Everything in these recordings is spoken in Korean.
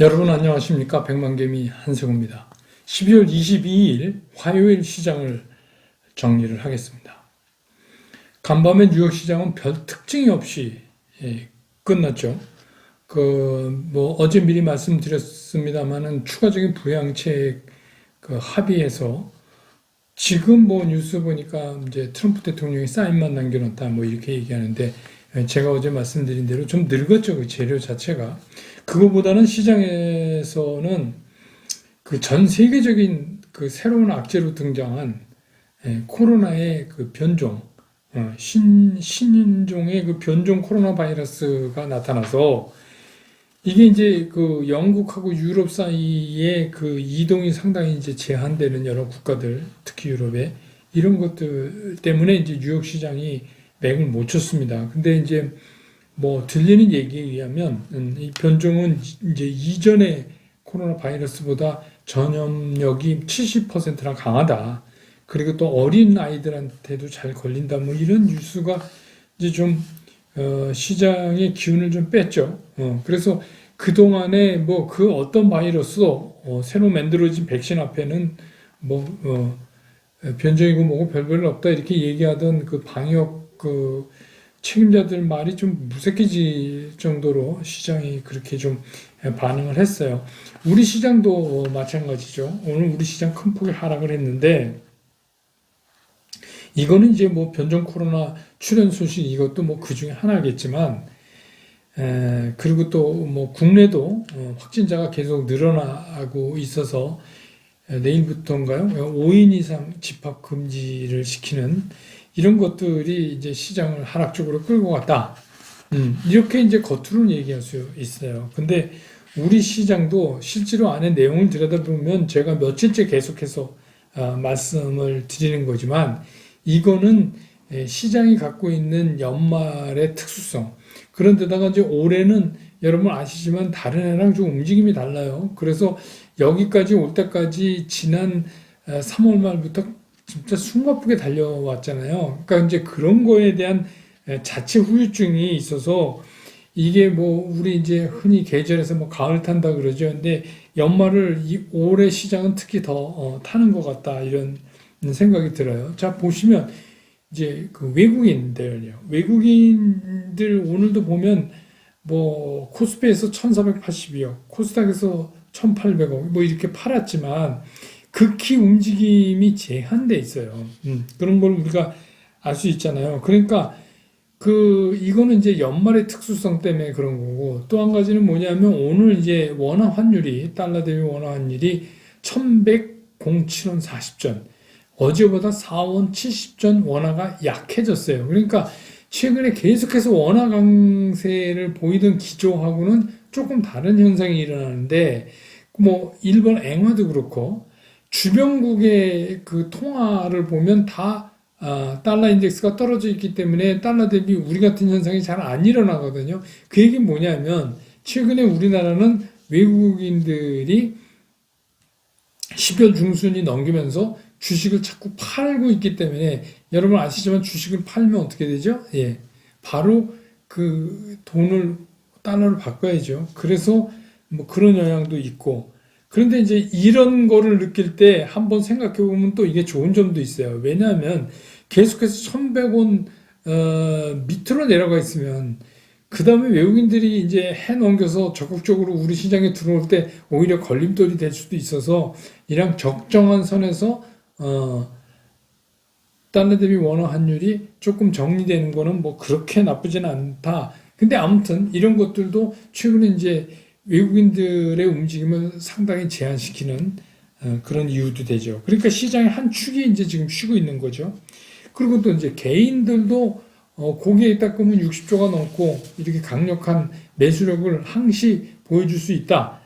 여러분 안녕하십니까? 백만개미 한승우입니다. 12월 22일 화요일 시장을 정리를 하겠습니다. 간밤에 뉴욕 시장은 별 특징이 없이 끝났죠. 어제 미리 말씀드렸습니다만은 추가적인 부양책 합의해서 지금 뉴스 보니까 이제 트럼프 대통령이 사인만 남겨놓다 이렇게 얘기하는데, 제가 어제 말씀드린 대로 좀 늙었죠. 그 재료 자체가. 그거보다는 시장에서는 그 전 세계적인 그 새로운 악재로 등장한 코로나의 그 변종, 신인종의 그 변종 코로나 바이러스가 나타나서 이게 이제 그 영국하고 유럽 사이에 그 이동이 상당히 이제 제한되는 여러 국가들, 특히 유럽에 이런 것들 때문에 이제 뉴욕 시장이 맥을 못 쳤습니다. 근데 이제 들리는 얘기에 의하면 이 변종은 이제 이전의 코로나 바이러스보다 전염력이 70%나 강하다. 그리고 또 어린 아이들한테도 잘 걸린다. 이런 뉴스가 이제 좀 시장의 기운을 좀 뺐죠. 그래서 그동안에 그 어떤 바이러스도 새로 만들어진 백신 앞에는 변종이고 뭐고 별별 없다 이렇게 얘기하던 그 방역 책임자들 말이 좀 무색해질 정도로 시장이 그렇게 좀 반응을 했어요. 우리 시장도 마찬가지죠. 오늘 우리 시장 큰 폭의 하락을 했는데, 이거는 이제 변종 코로나 출현 소식 이것도 그 중에 하나겠지만, 그리고 또 국내도 확진자가 계속 늘어나고 있어서 내일부터인가요? 5인 이상 집합 금지를 시키는 이런 것들이 이제 시장을 하락 쪽으로 끌고 갔다. 이렇게 이제 겉으로는 얘기할 수 있어요. 근데 우리 시장도 실제로 안에 내용을 들여다보면 제가 며칠째 계속해서 말씀을 드리는 거지만, 이거는 시장이 갖고 있는 연말의 특수성. 그런데다가 이제 올해는 여러분 아시지만 다른 해랑 좀 움직임이 달라요. 그래서 여기까지 올 때까지 지난 3월 말부터 진짜 숨가쁘게 달려왔잖아요. 그러니까 이제 그런 거에 대한 자체 후유증이 있어서 이게 우리 이제 흔히 계절에서 가을 탄다 그러죠. 근데 연말을 올해 시장은 특히 더 타는 것 같다 이런 생각이 들어요. 자, 보시면 이제 그 외국인들요. 외국인들 오늘도 보면 코스피에서 1,482억, 코스닥에서 1,800억 이렇게 팔았지만 극히 움직임이 제한돼 있어요. 그런 걸 우리가 알 수 있잖아요. 그러니까 이거는 이제 연말의 특수성 때문에 그런 거고, 또 한 가지는 뭐냐면 오늘 이제 원화 환율이 달러 대비 원화 환율이 1,100.07원 40전. 어제보다 4원 70전 원화가 약해졌어요. 그러니까 최근에 계속해서 원화 강세를 보이던 기조하고는 조금 다른 현상이 일어나는데, 일본 앵화도 그렇고 주변국의 그 통화를 보면 다 달러 인덱스가 떨어져 있기 때문에 달러 대비 우리 같은 현상이 잘 안 일어나거든요. 그 얘기는 뭐냐면 최근에 우리나라는 외국인들이 12월 중순이 넘기면서 주식을 자꾸 팔고 있기 때문에, 여러분 아시지만 주식을 팔면 어떻게 되죠? 예. 바로 그 돈을 달러를 바꿔야죠. 그래서 그런 영향도 있고, 그런데 이제 이런 거를 느낄 때 한번 생각해 보면 또 이게 좋은 점도 있어요. 왜냐하면 계속해서 1,100원 밑으로 내려가 있으면 그 다음에 외국인들이 이제 해 넘겨서 적극적으로 우리 시장에 들어올 때 오히려 걸림돌이 될 수도 있어서 이랑 적정한 선에서 달러 대비 원화 환율이 조금 정리되는 거는 그렇게 나쁘지는 않다. 근데 아무튼 이런 것들도 최근에 이제 외국인들의 움직임을 상당히 제한시키는 그런 이유도 되죠. 그러니까 시장의 한 축이 이제 지금 쉬고 있는 거죠. 그리고 또 이제 개인들도 고기에 닦으면 60조가 넘고 이렇게 강력한 매수력을 항시 보여줄 수 있다.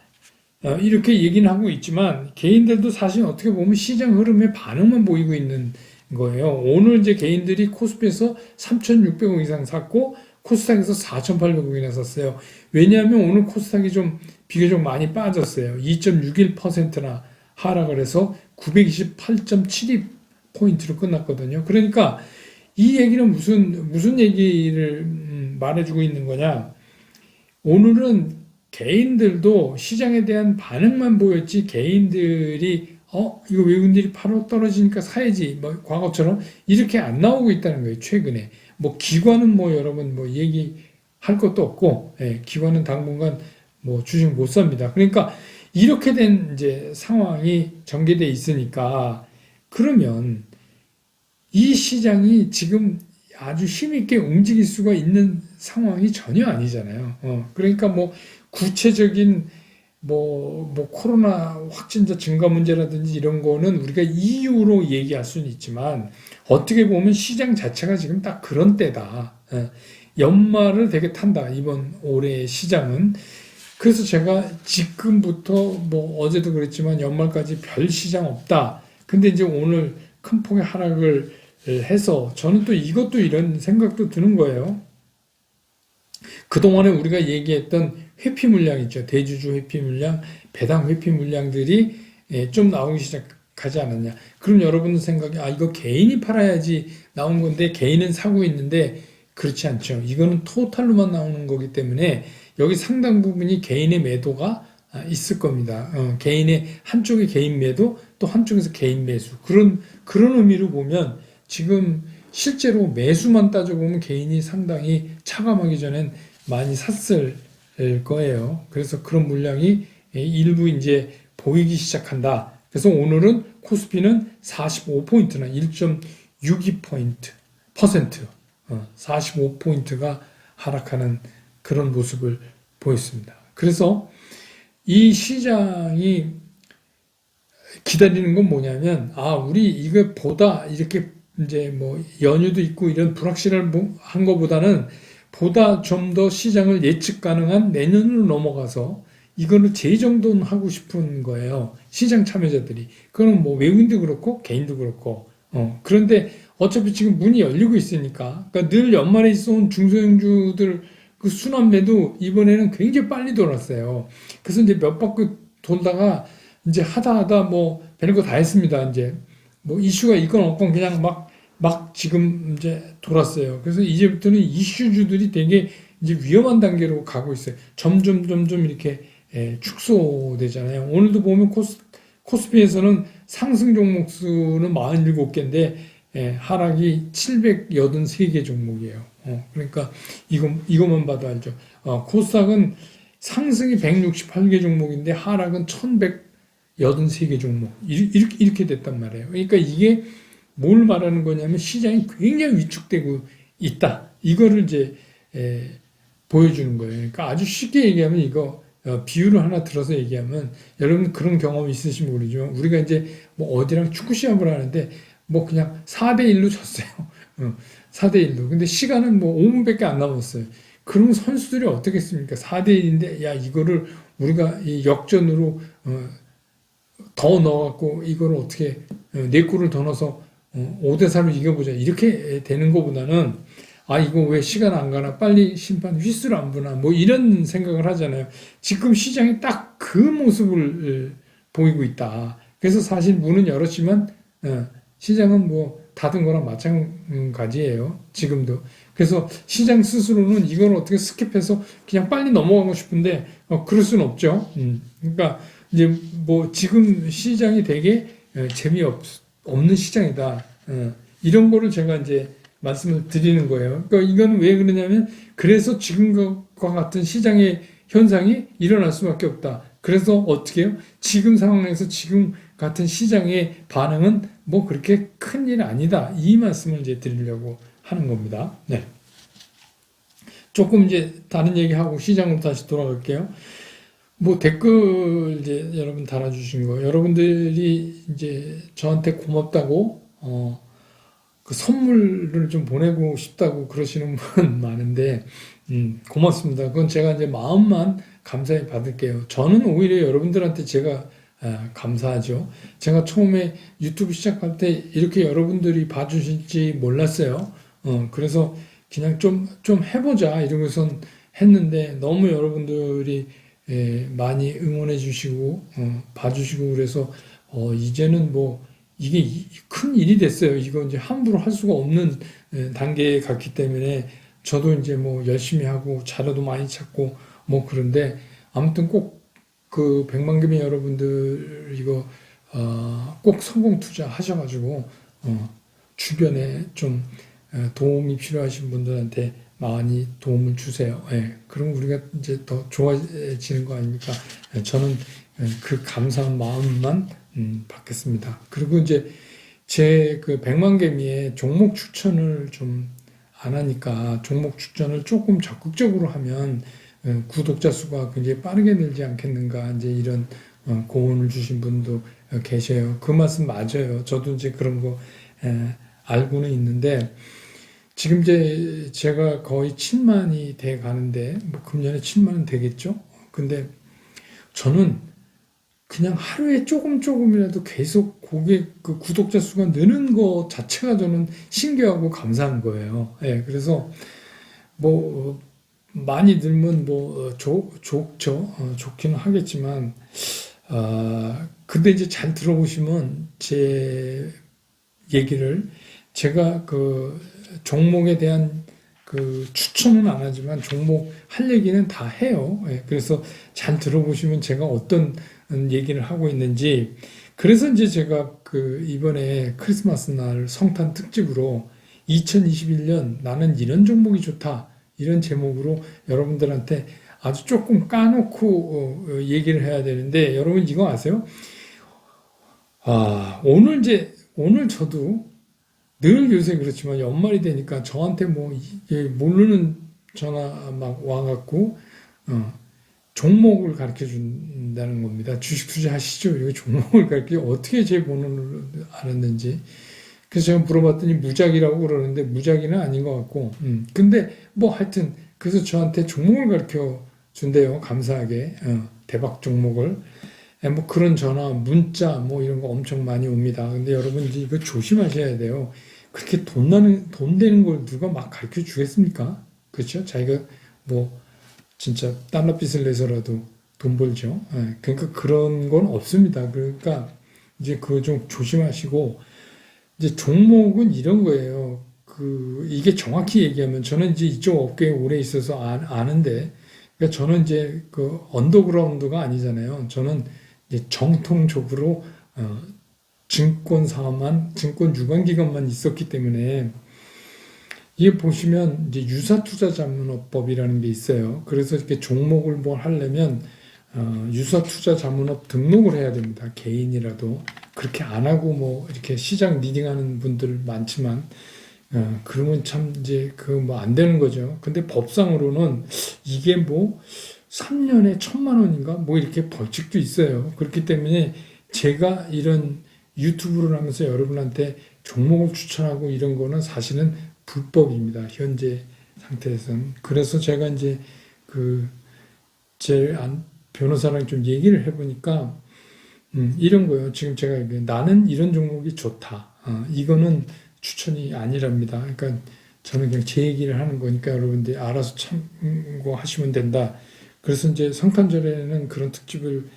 이렇게 얘기는 하고 있지만 개인들도 사실 어떻게 보면 시장 흐름에 반응만 보이고 있는 거예요. 오늘 이제 개인들이 코스피에서 3,600억 이상 샀고 코스닥에서 4,800억이나 샀어요. 왜냐하면 오늘 코스닥이 좀 비교적 많이 빠졌어요. 2.61%나 하락을 해서 928.72포인트로 끝났거든요. 그러니까 이 얘기는 무슨 얘기를 말해주고 있는 거냐. 오늘은 개인들도 시장에 대한 반응만 보였지 개인들이 이거 외국인들이 바로 떨어지니까 사야지 뭐 과거처럼 이렇게 안 나오고 있다는 거예요. 최근에 뭐 기관은 뭐 여러분 뭐 얘기할 것도 없고 기관은 당분간 뭐 주식 못 삽니다. 그러니까 이렇게 된 이제 상황이 전개돼 있으니까 그러면 이 시장이 지금 아주 힘있게 움직일 수가 있는 상황이 전혀 아니잖아요. 그러니까 뭐 구체적인 뭐 코로나 확진자 증가 문제라든지 이런 거는 우리가 이유로 얘기할 수는 있지만 어떻게 보면 시장 자체가 지금 딱 그런 때다. 연말을 되게 탄다. 이번 올해 시장은. 그래서 제가 지금부터 뭐 어제도 그랬지만 연말까지 별 시장 없다. 근데 이제 오늘 큰 폭의 하락을 해서 저는 또 이것도 이런 생각도 드는 거예요. 그동안에 우리가 얘기했던 회피 물량 있죠. 대주주 회피 물량, 배당 회피 물량들이 좀 나오기 시작하지 않았냐. 그럼 여러분 생각에 이거 개인이 팔아야지 나온 건데 개인은 사고 있는데 그렇지 않죠. 이거는 토탈로만 나오는 거기 때문에 여기 상당 부분이 개인의 매도가 있을 겁니다. 개인의 한쪽의 개인 매도 또 한쪽에서 개인 매수 그런 의미로 보면 지금 실제로 매수만 따져보면 개인이 상당히 차감하기 전엔 많이 샀을 거예요. 그래서 그런 물량이 일부 이제 보이기 시작한다. 그래서 오늘은 코스피는 45포인트나 1.62% 45포인트가 하락하는 그런 모습을 보였습니다. 그래서 이 시장이 기다리는 건 뭐냐면 우리 이거 보다 이렇게 이제 뭐 연휴도 있고 이런 불확실한 것보다는 보다 좀 더 시장을 예측 가능한 내년으로 넘어가서 이거를 재정돈하고 싶은 거예요. 시장 참여자들이. 그건 뭐 외국인도 그렇고 개인도 그렇고. 그런데 어차피 지금 문이 열리고 있으니까. 그러니까 늘 연말에 있어온 중소형주들 그 순환매도 이번에는 굉장히 빨리 돌았어요. 그래서 이제 몇 바퀴 돌다가 이제 하다 뭐 별거 다 했습니다. 이제 뭐 이슈가 있건 없건 그냥 막 지금 이제 돌았어요. 그래서 이제부터는 이슈주들이 되게 이제 위험한 단계로 가고 있어요. 점점 이렇게 축소되잖아요. 오늘도 보면 코스피에서는 상승 종목 수는 47개인데 하락이 783개 종목이에요. 그러니까 이것만 봐도 알죠. 코스닥은 상승이 168개 종목인데 하락은 1183개 종목. 이렇게 됐단 말이에요. 그러니까 이게 뭘 말하는 거냐면 시장이 굉장히 위축되고 있다. 이거를 이제 보여주는 거예요. 그러니까 아주 쉽게 얘기하면 이거 비유를 하나 들어서 얘기하면 여러분 그런 경험 있으시면 모르죠. 우리가 이제 뭐 어디랑 축구 시합을 하는데 뭐 그냥 4대1로 졌어요. 4대1로. 근데 시간은 뭐 5분밖에 안 남았어요. 그럼 선수들이 어떻게 했습니까? 4대1인데 야 이거를 우리가 이 역전으로 더 넣어갖고 이거를 어떻게 4골을 더 넣어서 5대4로 이겨보자 이렇게 되는 것보다는 이거 왜 시간 안 가나 빨리 심판 휘슬 안 부나 뭐 이런 생각을 하잖아요. 지금 시장이 딱 그 모습을 보이고 있다. 그래서 사실 문은 열었지만 시장은 뭐 닫은 거랑 마찬가지예요. 지금도. 그래서 시장 스스로는 이걸 어떻게 스킵해서 그냥 빨리 넘어가고 싶은데 그럴 수는 없죠. 그러니까 이제 뭐 지금 시장이 되게 재미없는 시장이다. 이런 거를 제가 이제 말씀을 드리는 거예요. 그러니까 이건 왜 그러냐면 그래서 지금과 같은 시장의 현상이 일어날 수밖에 없다. 그래서 어떻게 해요? 지금 상황에서 지금 같은 시장의 반응은 뭐 그렇게 큰일 아니다. 이 말씀을 이제 드리려고 하는 겁니다. 네. 조금 이제 다른 얘기하고 시장으로 다시 돌아갈게요. 뭐 댓글 이제 여러분 달아주신 거, 여러분들이 이제 저한테 고맙다고 그 선물을 좀 보내고 싶다고 그러시는 분 많은데 고맙습니다. 그건 제가 이제 마음만 감사히 받을게요. 저는 오히려 여러분들한테 제가 감사하죠. 제가 처음에 유튜브 시작할 때 이렇게 여러분들이 봐주실지 몰랐어요. 그래서 그냥 좀 해보자 이러고선 했는데 너무 여러분들이 많이 응원해 주시고 봐주시고 그래서 이제는 뭐 이게 큰 일이 됐어요. 이거 이제 함부로 할 수가 없는 단계에 갔기 때문에 저도 이제 뭐 열심히 하고 자료도 많이 찾고 뭐 그런데 아무튼 꼭 그 백만금이 여러분들 이거 꼭 성공 투자 하셔가지고 주변에 좀 도움이 필요하신 분들한테 많이 도움을 주세요. 예, 그럼 우리가 이제 더 좋아지는 거 아닙니까? 저는 그 감사한 마음만 받겠습니다. 그리고 이제 제 그 백만개미의 종목 추천을 좀 안 하니까 종목 추천을 조금 적극적으로 하면 구독자 수가 굉장히 빠르게 늘지 않겠는가 이제 이런 고언을 주신 분도 계셔요. 그 말씀 맞아요. 저도 이제 그런 거 알고는 있는데 지금 이제 제가 거의 7만이 돼 가는데 뭐 금년에 7만은 되겠죠? 근데 저는 그냥 하루에 조금이라도 계속 고객 그 구독자 수가 느는 것 자체가 저는 신기하고 감사한 거예요. 예, 그래서 뭐 많이 늘면 뭐 좋죠. 좋기는 하겠지만 근데 이제 잘 들어보시면 제 얘기를 제가 그 종목에 대한 그 추천은 안 하지만 종목 할 얘기는 다 해요. 예, 그래서 잘 들어보시면 제가 어떤 얘기를 하고 있는지 그래서 이제 제가 그 이번에 크리스마스 날 성탄 특집으로 2021년 나는 이런 종목이 좋다 이런 제목으로 여러분들한테 아주 조금 까놓고 얘기를 해야 되는데 여러분 이거 아세요? 오늘 저도 늘 요새 그렇지만 연말이 되니까 저한테 뭐 이게 모르는 전화 막 와갖고 어, 종목을 가르쳐 준다는 겁니다. 주식 투자하시죠? 이거 종목을 가르쳐 어떻게 제 번호를 알았는지. 그래서 제가 물어봤더니 무작이라고 그러는데 무작이는 아닌 것 같고. 근데 뭐 하여튼 그래서 저한테 종목을 가르쳐 준대요. 감사하게 대박 종목을. 뭐 그런 전화, 문자 뭐 이런 거 엄청 많이 옵니다. 근데 여러분 이제 이거 조심하셔야 돼요. 그렇게 돈 되는 걸 누가 막 가르쳐 주겠습니까? 그렇죠? 자기가 뭐 진짜 달러빚을 내서라도 돈 벌죠. 예, 그러니까 그런 건 없습니다. 그러니까 이제 그거 좀 조심하시고 이제 종목은 이런 거예요. 그 이게 정확히 얘기하면 저는 이제 이쪽 업계에 오래 있어서 아는데 그러니까 저는 이제 그 언더그라운드가 아니잖아요. 저는 이제 정통적으로 증권사만 증권 유관기관만 있었기 때문에 이게 보시면 이제 유사투자자문업법이라는 게 있어요. 그래서 이렇게 종목을 뭘 하려면 유사투자자문업 등록을 해야 됩니다. 개인이라도 그렇게 안 하고 뭐 이렇게 시장 리딩하는 분들 많지만 그러면 참 이제 그 뭐 안 되는 거죠. 근데 법상으로는 이게 뭐 3년에 1,000만 원인가 뭐 이렇게 벌칙도 있어요. 그렇기 때문에 제가 이런 유튜브를 하면서 여러분한테 종목을 추천하고 이런 거는 사실은 불법입니다. 현재 상태에서는. 그래서 제가 이제 그 제 변호사랑 좀 얘기를 해보니까 이런 거예요. 지금 제가 나는 이런 종목이 좋다. 이거는 추천이 아니랍니다. 그러니까 저는 그냥 제 얘기를 하는 거니까 여러분들이 알아서 참고하시면 된다. 그래서 이제 성탄절에는 그런 특집을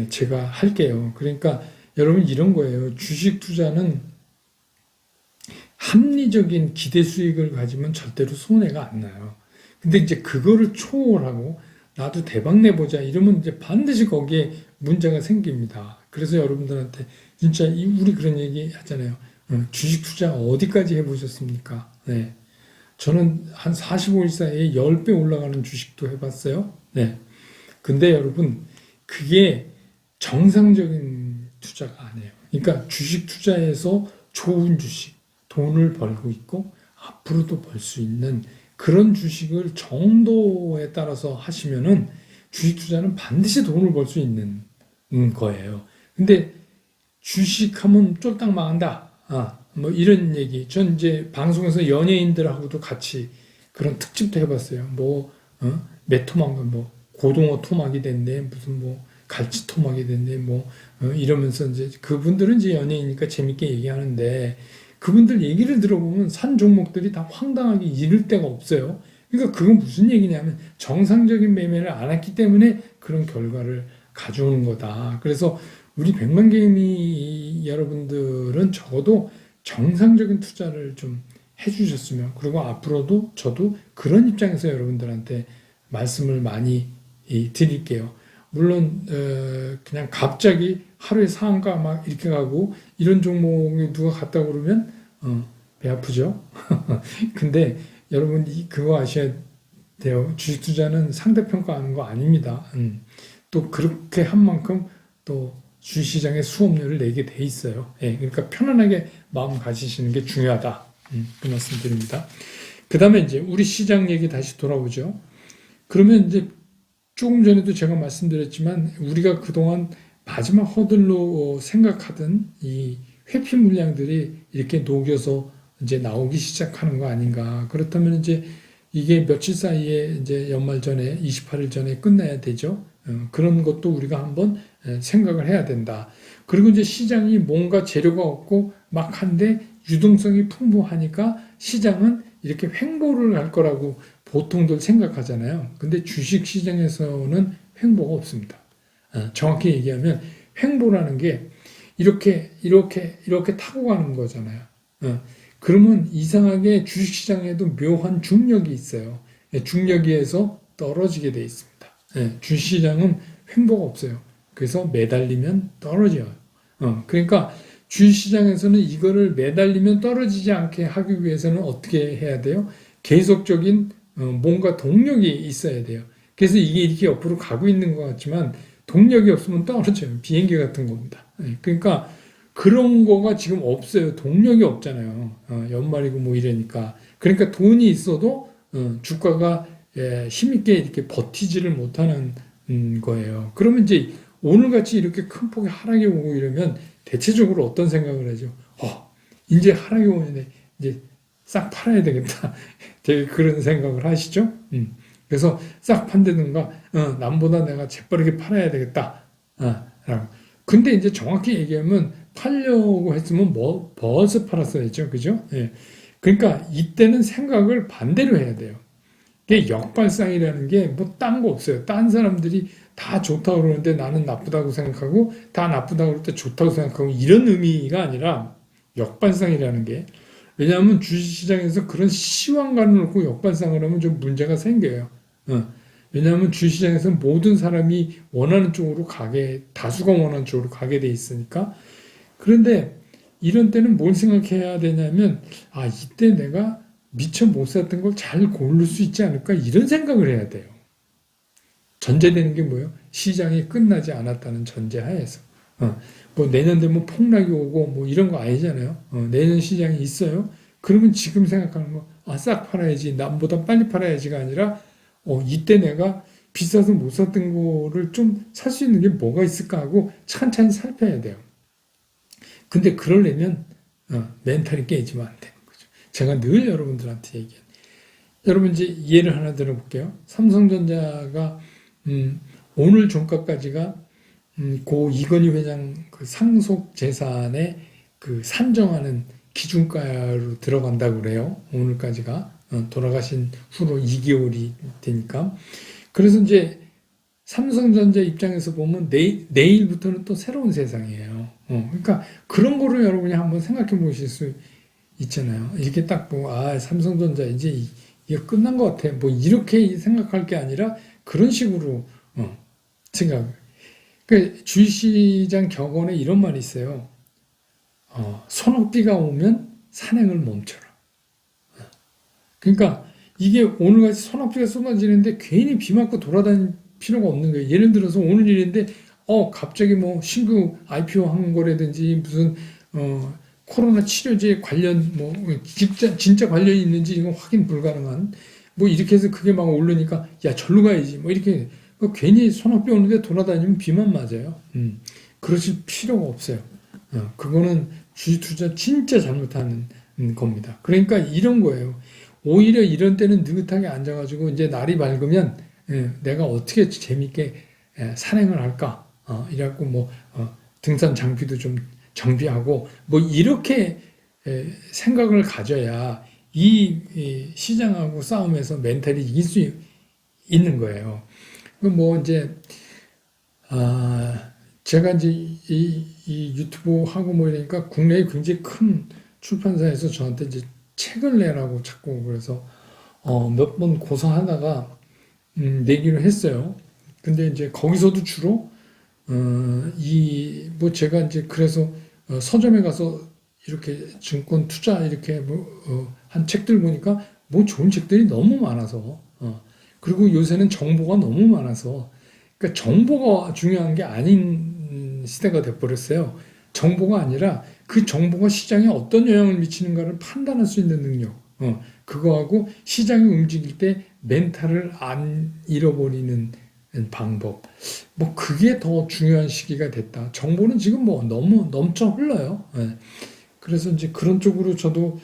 제가 할게요. 그러니까 여러분 이런 거예요. 주식 투자는 합리적인 기대 수익을 가지면 절대로 손해가 안 나요. 근데 이제 그거를 초월하고 나도 대박 내보자 이러면 이제 반드시 거기에 문제가 생깁니다. 그래서 여러분들한테 진짜 우리 그런 얘기 하잖아요. 주식 투자 어디까지 해보셨습니까? 네. 저는 한 45일 사이에 10배 올라가는 주식도 해봤어요. 네. 근데 여러분, 그게 정상적인 투자가 아니에요. 그러니까 주식 투자에서 좋은 주식, 돈을 벌고 있고, 앞으로도 벌 수 있는 그런 주식을 정도에 따라서 하시면은 주식 투자는 반드시 돈을 벌 수 있는 거예요. 근데 주식하면 쫄딱 망한다. 뭐 이런 얘기. 전 이제 방송에서 연예인들하고도 같이 그런 특집도 해봤어요. 뭐, 메토막, 뭐, 고등어 토막이 됐네. 무슨 뭐, 갈치 토막이 됐네. 뭐, 이러면서 이제 그분들은 이제 연예인이니까 재밌게 얘기하는데 그분들 얘기를 들어보면 산 종목들이 다 황당하게 이를 데가 없어요. 그러니까 그건 무슨 얘기냐면 정상적인 매매를 안 했기 때문에 그런 결과를 가져오는 거다. 그래서 우리 백만개미 여러분들은 적어도 정상적인 투자를 좀 해주셨으면 그리고 앞으로도 저도 그런 입장에서 여러분들한테 말씀을 많이 드릴게요. 물론 그냥 갑자기 하루에 상한가 막 이렇게 가고 이런 종목에 누가 갔다 그러면 배 아프죠. 근데 여러분 그거 아셔야 돼요. 주식 투자는 상대평가하는 거 아닙니다. 또 그렇게 한 만큼 또 주식시장에 수업료를 내게 돼 있어요. 예, 그러니까 편안하게 마음 가지시는 게 중요하다. 그 말씀 드립니다. 그 다음에 이제 우리 시장 얘기 다시 돌아오죠. 그러면 이제 조금 전에도 제가 말씀드렸지만 우리가 그동안 마지막 허들로 생각하던 이 회피 물량들이 이렇게 녹여서 이제 나오기 시작하는 거 아닌가. 그렇다면 이제 이게 며칠 사이에 이제 연말 전에 28일 전에 끝나야 되죠. 그런 것도 우리가 한번 생각을 해야 된다. 그리고 이제 시장이 뭔가 재료가 없고 막 한데 유동성이 풍부하니까 시장은 이렇게 횡보를 할 거라고 보통들 생각하잖아요. 근데 주식 시장에서는 횡보가 없습니다. 정확히 얘기하면 횡보라는 게 이렇게 타고 가는 거잖아요. 그러면 이상하게 주식 시장에도 묘한 중력이 있어요. 중력에 의해서 떨어지게 돼 있습니다. 주식 시장은 횡보가 없어요. 그래서 매달리면 떨어져요. 그러니까 주식시장에서는 이거를 매달리면 떨어지지 않게 하기 위해서는 어떻게 해야 돼요? 계속적인 뭔가 동력이 있어야 돼요. 그래서 이게 이렇게 옆으로 가고 있는 것 같지만 동력이 없으면 떨어져요. 비행기 같은 겁니다. 그러니까 그런 거가 지금 없어요. 동력이 없잖아요. 연말이고 뭐 이러니까. 그러니까 돈이 있어도 주가가 힘있게 이렇게 버티지를 못하는 거예요. 그러면 이제 오늘같이 이렇게 큰 폭의 하락이 오고 이러면 대체적으로 어떤 생각을 하죠? 이제 하락이 오는데 이제 싹 팔아야 되겠다. 되게 그런 생각을 하시죠? 그래서 싹 판다든가, 남보다 내가 재빠르게 팔아야 되겠다. 라고. 근데 이제 정확히 얘기하면 팔려고 했으면 벌써 팔았어야죠. 그죠? 예. 그러니까 이때는 생각을 반대로 해야 돼요. 이게 역발상이라는 게 뭐 딴 거 없어요. 딴 사람들이 다 좋다고 그러는데 나는 나쁘다고 생각하고 다 나쁘다고 그럴 때 좋다고 생각하고 이런 의미가 아니라 역발상이라는 게 왜냐하면 주식시장에서 그런 시황관을 놓고 역발상을 하면 좀 문제가 생겨요. 왜냐하면 주식시장에서 모든 사람이 원하는 쪽으로 다수가 원하는 쪽으로 가게 돼 있으니까. 그런데 이런 때는 뭘 생각해야 되냐면 이때 내가 미처 못 샀던 걸 잘 고를 수 있지 않을까 이런 생각을 해야 돼요. 전제되는 게 뭐예요? 시장이 끝나지 않았다는 전제하에서. 뭐 내년 되면 폭락이 오고 뭐 이런 거 아니잖아요. 내년 시장이 있어요. 그러면 지금 생각하는 거, 싹 팔아야지, 남보다 빨리 팔아야지가 아니라, 이때 내가 비싸서 못 샀던 거를 좀 살 수 있는 게 뭐가 있을까 하고 찬찬히 살펴야 돼요. 근데 그러려면, 멘탈이 깨지면 안 되는 거죠. 제가 늘 여러분들한테 얘기해요. 여러분 이제 예를 하나 들어볼게요. 삼성전자가 오늘 종가까지가 고 이건희 회장 그 상속 재산에 그 산정하는 기준가로 들어간다고 그래요. 오늘까지가 돌아가신 후로 2개월이 되니까. 그래서 이제 삼성전자 입장에서 보면 내일부터는 또 새로운 세상이에요. 그러니까 그런 거를 여러분이 한번 생각해 보실 수 있잖아요. 이렇게 딱 보고 삼성전자 이제 이거 끝난 것 같아. 뭐 이렇게 생각할 게 아니라 그런 식으로 생각. 그 주식시장 격언에 이런 말이 있어요. 소낙비가 오면 산행을 멈춰라. 그러니까 이게 오늘같이 소낙비가 쏟아지는데 괜히 비 맞고 돌아다닐 필요가 없는 거예요. 예를 들어서 오늘 일인데 갑자기 뭐 신규 IPO 한 거라든지 무슨 코로나 치료제 관련 뭐 진짜 관련이 있는지 이건 확인 불가능한 뭐 이렇게 해서 그게 막 오르니까 야 절로 가야지 뭐 이렇게 괜히 소낙비 오는데 돌아다니면 비만 맞아요. 그러실 필요가 없어요. 그거는 주식 투자 진짜 잘못하는 겁니다. 그러니까 이런 거예요. 오히려 이런 때는 느긋하게 앉아가지고 이제 날이 밝으면 내가 어떻게 재밌게 산행을 할까? 이래갖고 뭐 등산 장비도 좀 정비하고 뭐 이렇게 생각을 가져야 이 시장하고 싸움에서 멘탈이 이길 수 있는 거예요. 뭐 이제 제가 이제 이 유튜브 하고 뭐 이러니까 국내에 굉장히 큰 출판사에서 저한테 이제 책을 내라고 자꾸 그래서 몇 번 고사하다가 내기로 했어요. 근데 이제 거기서도 주로 뭐 제가 이제 그래서 서점에 가서 이렇게 증권 투자 이렇게 한 책들 보니까 뭐 좋은 책들이 너무 많아서 그리고 요새는 정보가 너무 많아서 그러니까 정보가 중요한 게 아닌 시대가 돼버렸어요. 정보가 아니라 그 정보가 시장에 어떤 영향을 미치는가를 판단할 수 있는 능력. 그거하고 시장이 움직일 때 멘탈을 안 잃어버리는 방법. 뭐 그게 더 중요한 시기가 됐다. 정보는 지금 뭐 너무 넘쳐 흘러요. 예. 그래서 이제 그런 쪽으로 저도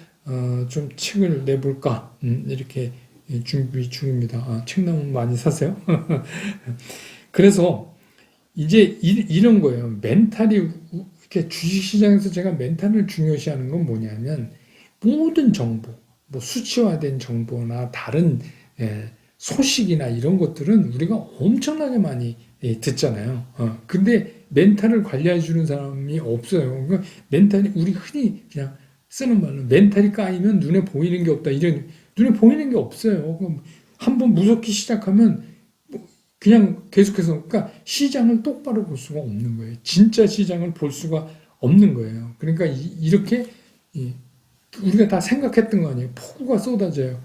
좀 책을 내볼까 이렇게 준비 중입니다. 책 나오면 많이 사세요. 그래서 이제 이런 거예요. 멘탈이 이렇게 주식시장에서 제가 멘탈을 중요시하는 건 뭐냐면 모든 정보, 뭐 수치화된 정보나 다른 소식이나 이런 것들은 우리가 엄청나게 많이 듣잖아요. 근데 멘탈을 관리해 주는 사람이 없어요. 그러니까 멘탈이 우리 흔히 그냥 쓰는 말로 멘탈이 까이면 눈에 보이는 게 없다. 이런 눈에 보이는 게 없어요. 한번 무섭게 시작하면 그냥 계속해서 그러니까 시장을 똑바로 볼 수가 없는 거예요. 진짜 시장을 볼 수가 없는 거예요. 그러니까 이렇게 우리가 다 생각했던 거 아니에요. 폭우가 쏟아져요.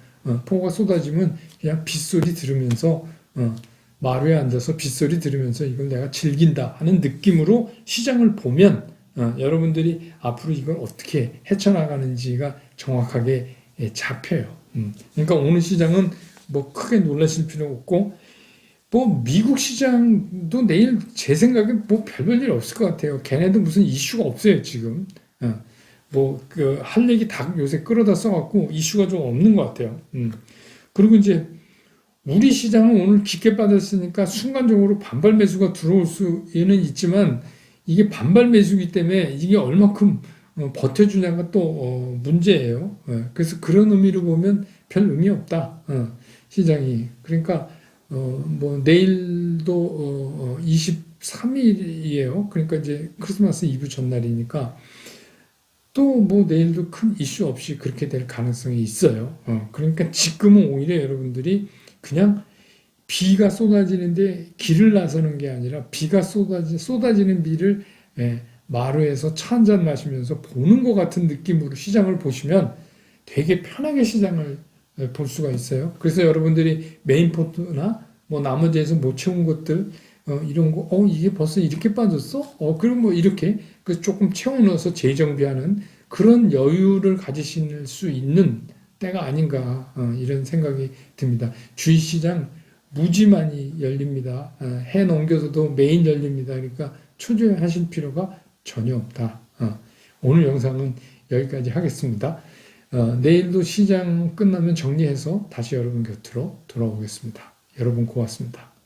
폭우가 쏟아지면 그냥 빗소리 들으면서 마루에 앉아서 빗소리 들으면서 이걸 내가 즐긴다 하는 느낌으로 시장을 보면 여러분들이 앞으로 이걸 어떻게 헤쳐나가는지가 정확하게 잡혀요. 그러니까 오늘 시장은 뭐 크게 놀라실 필요 없고 뭐 미국 시장도 내일 제 생각에 뭐 별별 일 없을 것 같아요. 걔네도 무슨 이슈가 없어요 지금. 뭐 그 할 얘기 다 요새 끌어다 써갖고 이슈가 좀 없는 것 같아요. 그리고 이제 우리 시장은 오늘 깊게 빠졌으니까 순간적으로 반발 매수가 들어올 수는 있지만 이게 반발 매수기 때문에 이게 얼마큼 버텨주냐가 또 문제예요. 그래서 그런 의미로 보면 별 의미 없다. 시장이. 그러니까 뭐 내일도 23일이에요. 그러니까 이제 크리스마스 이브 전날이니까 또 뭐 내일도 큰 이슈 없이 그렇게 될 가능성이 있어요. 그러니까 지금은 오히려 여러분들이 그냥 비가 쏟아지는데 길을 나서는 게 아니라 비가 쏟아지는 비를 마루에서 차 한 잔 마시면서 보는 것 같은 느낌으로 시장을 보시면 되게 편하게 시장을 볼 수가 있어요. 그래서 여러분들이 메인 포트나 뭐 나머지에서 못 채운 것들 이런 거 이게 벌써 이렇게 빠졌어? 그럼 뭐 이렇게 그 조금 채워 넣어서 재정비하는 그런 여유를 가지실 수 있는 때가 아닌가 이런 생각이 듭니다. 주식시장 무지 많이 열립니다. 해 넘겨서도 매일 열립니다. 그러니까 초조해하실 필요가 전혀 없다. 오늘 영상은 여기까지 하겠습니다. 내일도 시장 끝나면 정리해서 다시 여러분 곁으로 돌아오겠습니다. 여러분 고맙습니다.